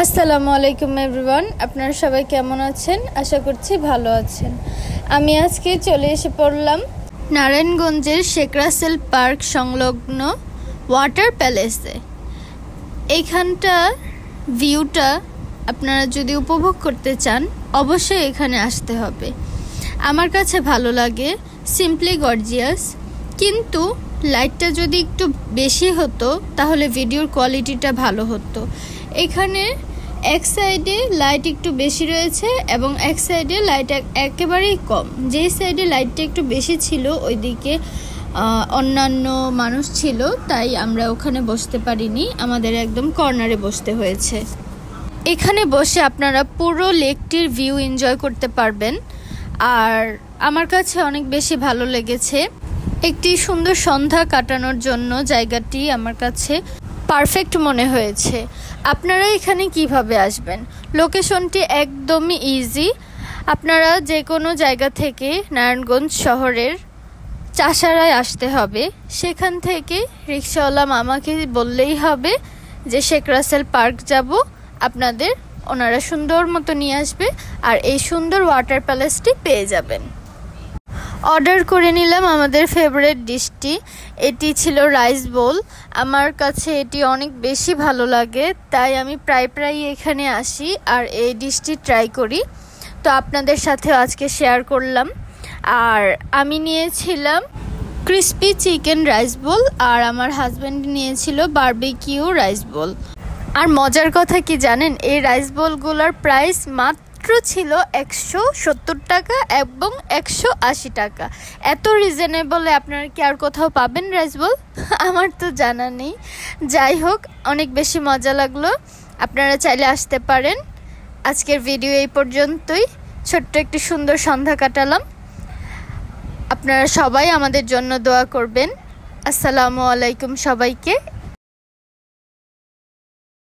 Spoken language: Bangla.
আসসালামু আলাইকুম এভরিওয়ান, আপনারা সবাই কেমন আছেন? আশা করছি ভালো আছেন। আমি আজকে চলে এসে পড়লাম নারায়ণগঞ্জের শেখ রাসেল পার্ক সংলগ্ন ওয়াটার প্যালেসে। এইখানটা ভিউটা আপনারা যদি উপভোগ করতে চান অবশ্যই এখানে আসতে হবে। আমার কাছে ভালো লাগে, সিম্পলি গর্জিয়াস, কিন্তু লাইটটা যদি একটু বেশি হতো তাহলে ভিডিওর কোয়ালিটিটা ভালো হতো। এখানে এক সাইডে লাইট একটু বেশি রয়েছে এবং এক সাইডে লাইট একেবারেই কম। যেই সাইডে লাইটটা একটু বেশি ছিল ওইদিকে অন্যান্য মানুষ ছিল, তাই আমরা ওখানে বসতে পারিনি, আমাদের একদম কর্নারে বসতে হয়েছে। এখানে বসে আপনারা পুরো লেকটির ভিউ এনজয় করতে পারবেন। আর আমার কাছে অনেক বেশি ভালো লেগেছে। একটি সুন্দর সন্ধ্যা কাটানোর জন্য জায়গাটি আমার কাছে পারফেক্ট মনে হয়েছে। আপনারা এখানে কিভাবে আসবেন? লোকেশনটি একদমই ইজি। আপনারা যে কোনো জায়গা থেকে নারায়ণগঞ্জ শহরের চাষারায় আসতে হবে। সেখান থেকে রিক্সাওয়ালা মামাকে বললেই হবে যে শেখ রাসেল পার্ক যাব, আপনাদের ওনারা সুন্দর মতো নিয়ে আসবে আর এই সুন্দর ওয়াটার প্যালেসটি পেয়ে যাবেন। অর্ডার করে নিলাম আমাদের ফেভারিট ডিশটি। এটি ছিল রাইস বোল। আমার কাছে এটি অনেক বেশি ভালো লাগে, তাই আমি প্রায় এখানে আসি আর এই ডিশটি ট্রাই করি। তো আপনাদের সাথেও আজকে শেয়ার করলাম। আর আমি নিয়েছিলাম ক্রিস্পি চিকেন রাইস বোল আর আমার হাজব্যান্ড নিয়েছিল বারবিকিউ রাইস বোল। আর মজার কথা কি জানেন, এই রাইস বোলগুলোর প্রাইস মাত্র ছিল 170 টাকা এবং 180 টাকা। এত রিজনেবলে আপনারা কি আর কোথাও পাবেন রাইস বোল? আমার তো জানা নেই। যাই হোক, অনেক বেশি মজা লাগলো। আপনারা চাইলে আসতে পারেন। আজকের ভিডিও এই পর্যন্তই। ছোট্ট একটি সুন্দর সন্ধ্যা কাটালাম। আপনারা সবাই আমাদের জন্য দোয়া করবেন। আসসালামু আলাইকুম সবাইকে।